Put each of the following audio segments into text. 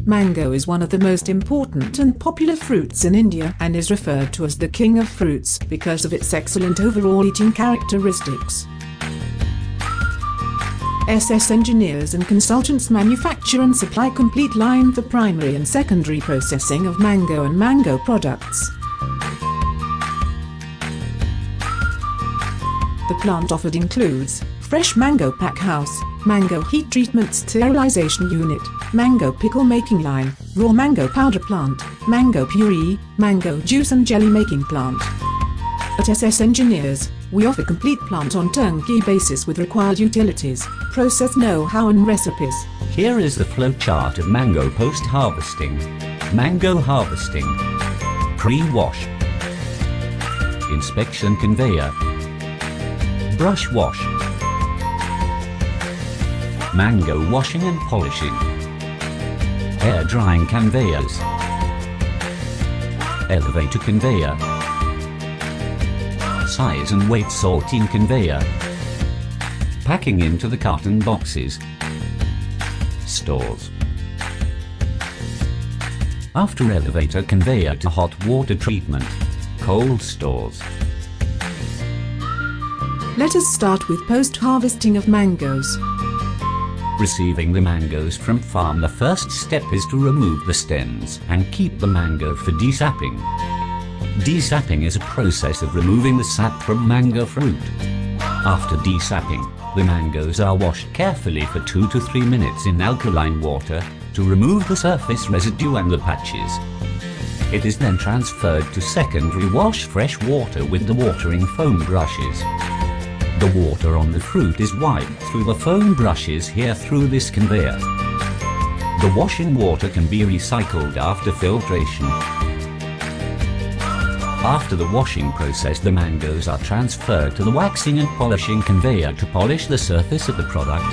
Mango is one of the most important and popular fruits in India and is referred to as the king of fruits because of its excellent overall eating characteristics. SS engineers and consultants manufacture and supply complete line for primary and secondary processing of mango and mango products. The plant offered includes fresh mango packhouse, mango heat treatment sterilization unit, mango pickle making line, raw mango powder plant, mango puree, mango juice and jelly making plant. At SS Engineers, we offer complete plant on turnkey basis with required utilities, process know-how and recipes. Here is the flow chart of mango post-harvesting. Mango harvesting. Pre-wash. Inspection conveyor. Brush wash. Mango washing and polishing. Air drying conveyors. Elevator conveyor. Size and weight sorting conveyor. Packing into the carton boxes. Stores. After elevator conveyor to hot water treatment. Cold stores. Let us start with post-harvesting of mangoes. Receiving the mangoes from farm, the first step is to remove the stems and keep the mango for desapping. Desapping is a process of removing the sap from mango fruit. After desapping, the mangoes are washed carefully for 2 to 3 minutes in alkaline water to remove the surface residue and the patches. It is then transferred to secondary wash fresh water with the watering foam brushes. The water on the fruit is wiped through the foam brushes here through this conveyor. The washing water can be recycled after filtration. After the washing process, the mangoes are transferred to the waxing and polishing conveyor to polish the surface of the product.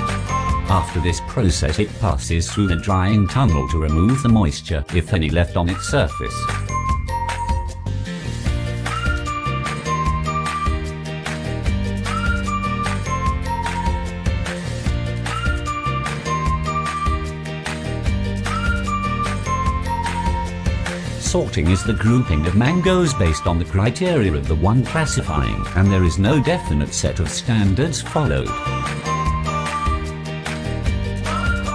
After this process, it passes through the drying tunnel to remove the moisture, if any, left on its surface. Sorting is the grouping of mangoes based on the criteria of the one classifying, and there is no definite set of standards followed.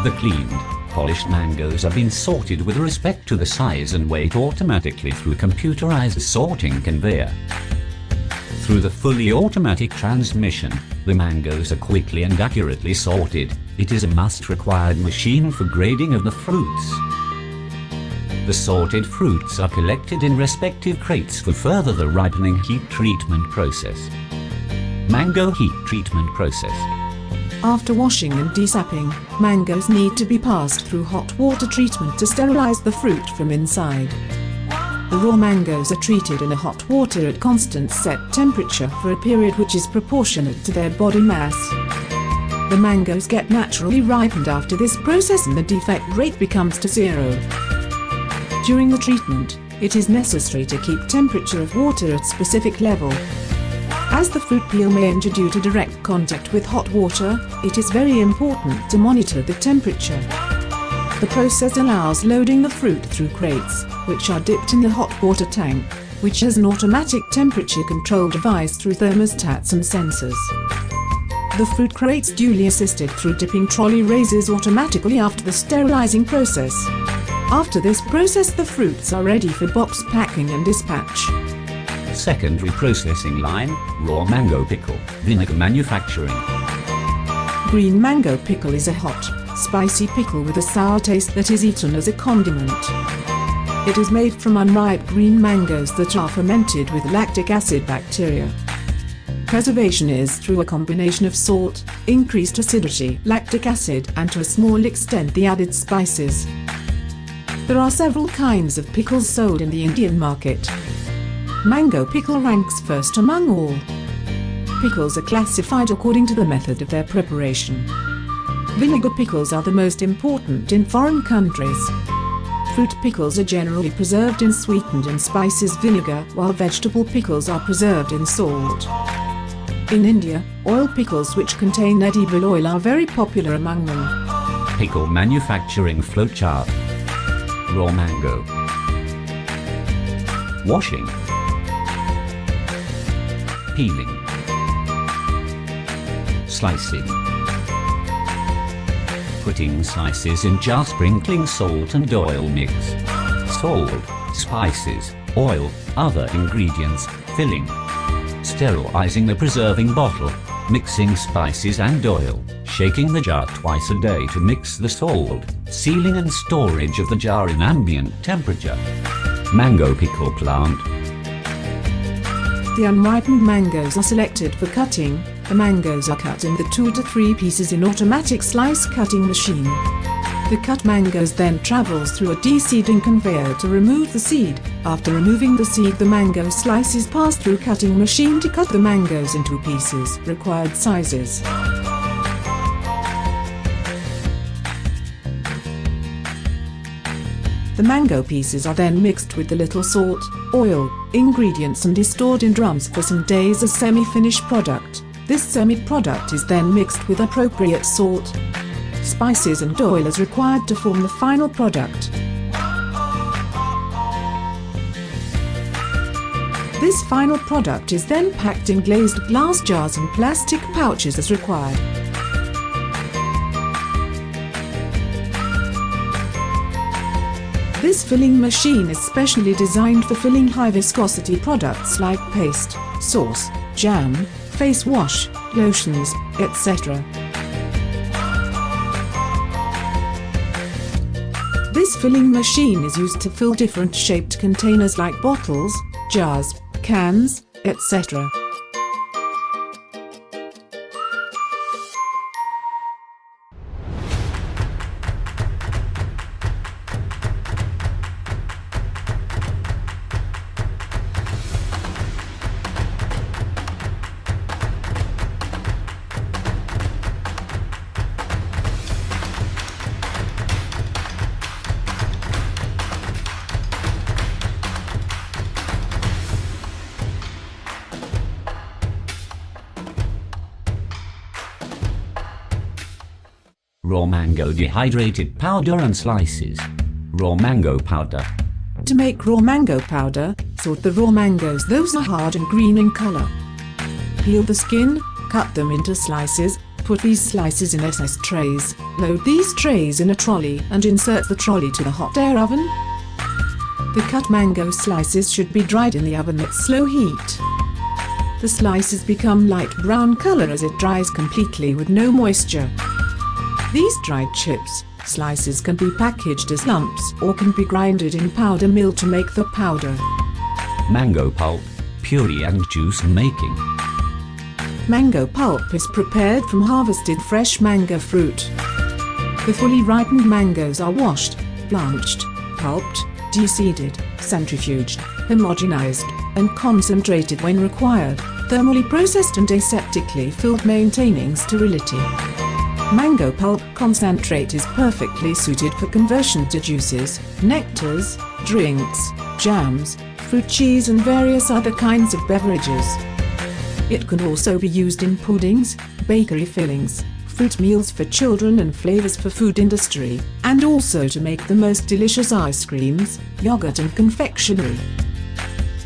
The cleaned, polished mangoes are being sorted with respect to the size and weight automatically through computerized sorting conveyor. Through the fully automatic transmission, the mangoes are quickly and accurately sorted. It is a must-required machine for grading of the fruits. The sorted fruits are collected in respective crates for further the ripening heat treatment process. Mango heat treatment process. After washing and desapping, mangoes need to be passed through hot water treatment to sterilize the fruit from inside. The raw mangoes are treated in a hot water at constant set temperature for a period which is proportionate to their body mass. The mangoes get naturally ripened after this process and the defect rate becomes to 0. During the treatment, it is necessary to keep temperature of water at specific level. As the fruit peel may enter due to direct contact with hot water, it is very important to monitor the temperature. The process allows loading the fruit through crates, which are dipped in the hot water tank, which has an automatic temperature control device through thermostats and sensors. The fruit crates duly assisted through dipping trolley raises automatically after the sterilizing process. After this process, the fruits are ready for box packing and dispatch. Secondary processing line, raw mango pickle, vinegar manufacturing. Green mango pickle is a hot, spicy pickle with a sour taste that is eaten as a condiment. It is made from unripe green mangoes that are fermented with lactic acid bacteria. Preservation is through a combination of salt, increased acidity, lactic acid, and to a small extent the added spices. There are several kinds of pickles sold in the Indian market. Mango pickle ranks first among all. Pickles are classified according to the method of their preparation. Vinegar pickles are the most important in foreign countries. Fruit pickles are generally preserved in sweetened and spices vinegar, while vegetable pickles are preserved in salt. In India, oil pickles which contain edible oil are very popular among them. Pickle manufacturing flowchart. Raw mango. Washing. Peeling. Slicing. Putting slices in jar, sprinkling salt and oil mix. Salt, spices, oil, other ingredients, filling. Sterilizing the preserving bottle. Mixing spices and oil. Shaking the jar twice a day to mix the salt. Sealing and storage of the jar in ambient temperature. Mango pickle plant. The unripened mangoes are selected for cutting. The mangoes are cut into 2 to 3 pieces in automatic slice cutting machine. The cut mangoes then travels through a de-seeding conveyor to remove the seed. After removing the seed, the mango slices pass through cutting machine to cut the mangoes into pieces, required sizes. The mango pieces are then mixed with a little salt, oil, ingredients and is stored in drums for some days as semi-finished product. This semi-product is then mixed with appropriate salt, spices and oil as required to form the final product. This final product is then packed in glazed glass jars and plastic pouches as required. This filling machine is specially designed for filling high viscosity products like paste, sauce, jam, face wash, lotions, etc. This filling machine is used to fill different shaped containers like bottles, jars, cans, etc. Raw mango dehydrated powder and slices. Raw mango powder. To make raw mango powder, sort the raw mangoes, those are hard and green in color. Peel the skin, cut them into slices, put these slices in SS trays, load these trays in a trolley and insert the trolley to the hot air oven. The cut mango slices should be dried in the oven at slow heat. The slices become light brown color as it dries completely with no moisture. These dried chips, slices can be packaged as lumps or can be grinded in powder mill to make the powder. Mango pulp, puree and juice making. Mango pulp is prepared from harvested fresh mango fruit. The fully ripened mangoes are washed, blanched, pulped, de-seeded, centrifuged, homogenized, and concentrated when required, thermally processed and aseptically filled, maintaining sterility. Mango pulp concentrate is perfectly suited for conversion to juices, nectars, drinks, jams, fruit cheese and various other kinds of beverages. It can also be used in puddings, bakery fillings, fruit meals for children and flavors for food industry, and also to make the most delicious ice creams, yogurt and confectionery.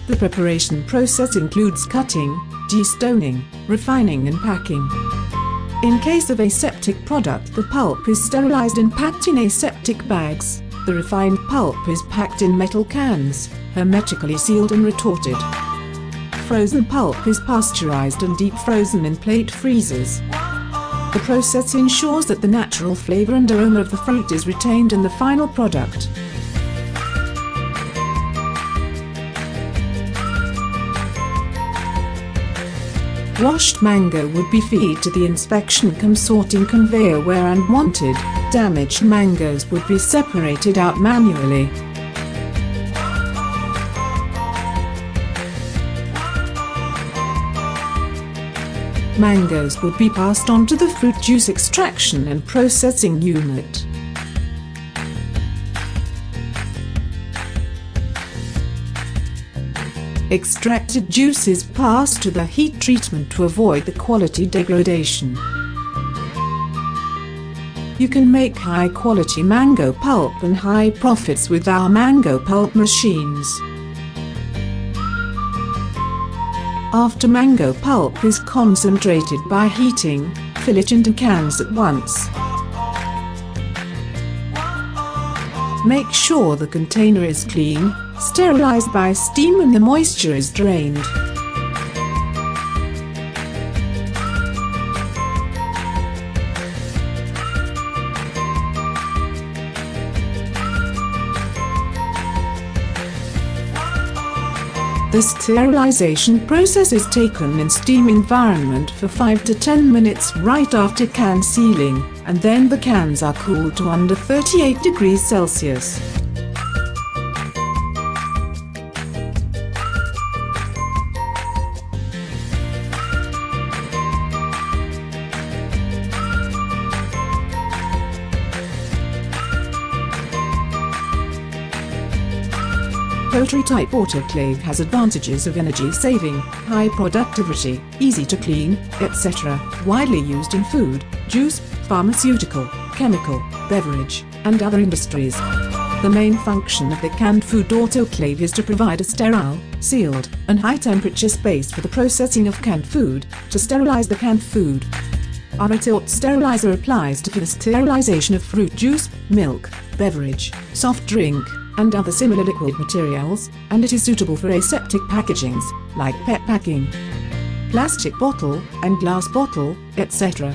The preparation process includes cutting, destoning, refining and packing. In case of aseptic product, the pulp is sterilized and packed in aseptic bags. The refined pulp is packed in metal cans, hermetically sealed and retorted. Frozen pulp is pasteurized and deep frozen in plate freezers. The process ensures that the natural flavor and aroma of the fruit is retained in the final product. Washed mango would be fed to the inspection cum sorting conveyor where unwanted, damaged mangoes would be separated out manually. Mangoes would be passed on to the fruit juice extraction and processing unit. Extracted juice is passed to the heat treatment to avoid the quality degradation. You can make high-quality mango pulp and high profits with our mango pulp machines. After mango pulp is concentrated by heating, fill it into cans at once. Make sure the container is clean, sterilized by steam and the moisture is drained. The sterilization process is taken in steam environment for 5 to 10 minutes right after can sealing, and then the cans are cooled to under 38 degrees Celsius. Poultry-type autoclave has advantages of energy saving, high productivity, easy to clean, etc., widely used in food, juice, pharmaceutical, chemical, beverage, and other industries. The main function of the canned food autoclave is to provide a sterile, sealed, and high-temperature space for the processing of canned food, to sterilize the canned food. Our tilt sterilizer applies to the sterilization of fruit juice, milk, beverage, soft drink, and other similar liquid materials, and it is suitable for aseptic packagings, like pet packing, plastic bottle, and glass bottle, etc.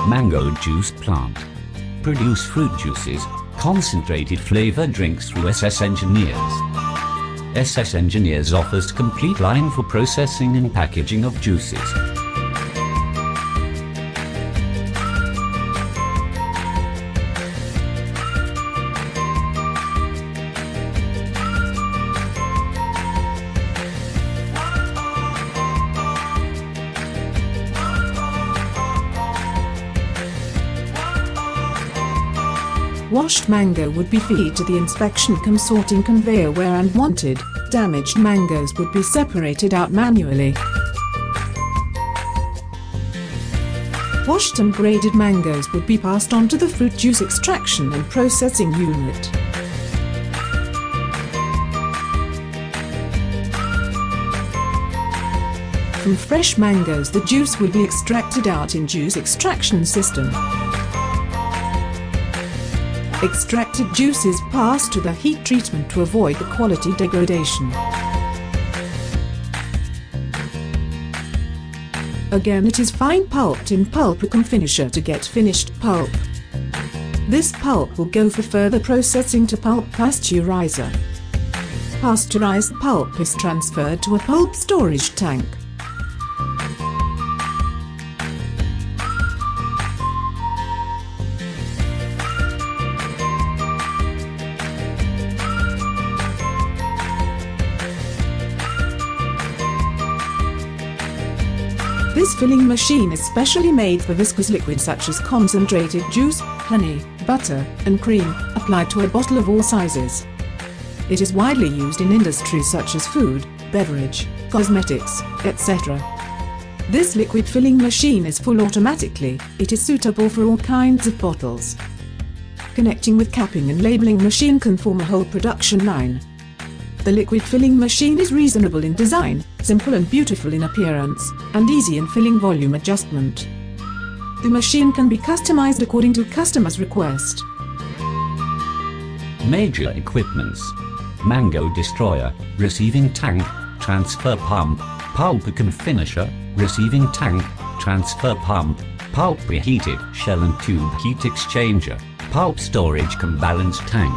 Mango juice plant. Produce fruit juices, concentrated flavor drinks through SS Engineers. SS Engineers offers complete line for processing and packaging of juices. Washed mango would be fed to the inspection cum sorting conveyor where unwanted, damaged mangoes would be separated out manually. Washed and graded mangoes would be passed on to the fruit juice extraction and processing unit. From fresh mangoes the juice will be extracted out in juice extraction system. Extracted juice is passed to the heat treatment to avoid the quality degradation. Again it is fine pulped in pulp-cum finisher to get finished pulp. This pulp will go for further processing to pulp pasteurizer. Pasteurized pulp is transferred to a pulp storage tank. This filling machine is specially made for viscous liquids such as concentrated juice, honey, butter, and cream, applied to a bottle of all sizes. It is widely used in industries such as food, beverage, cosmetics, etc. This liquid filling machine is full automatically. It is suitable for all kinds of bottles. Connecting with capping and labeling machine can form a whole production line. The liquid filling machine is reasonable in design, simple and beautiful in appearance, and easy in filling volume adjustment. The machine can be customized according to customer's request. Major equipments: mango destroyer, receiving tank, transfer pump, pulp-cum finisher, receiving tank, transfer pump, pulp preheated shell and tube heat exchanger, pulp storage cum balance tank.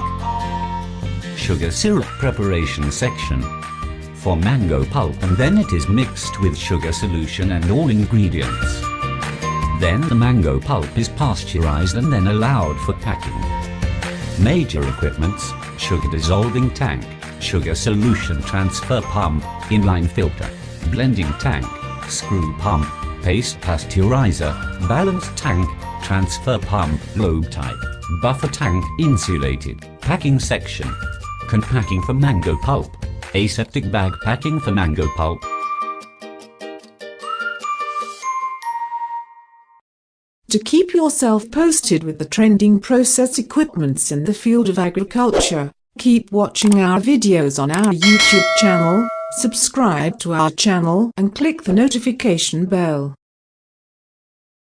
Sugar syrup preparation section. For mango pulp, and then it is mixed with sugar solution and all ingredients. Then the mango pulp is pasteurized and then allowed for packing. Major equipments: sugar dissolving tank, sugar solution transfer pump, inline filter, blending tank, screw pump, paste pasteurizer, balance tank, transfer pump, lobe type, buffer tank, insulated, packing section. Can packing for mango pulp, aseptic bag packing for mango pulp. To keep yourself posted with the trending process equipments in the field of agriculture, keep watching our videos on our YouTube channel, subscribe to our channel and click the notification bell.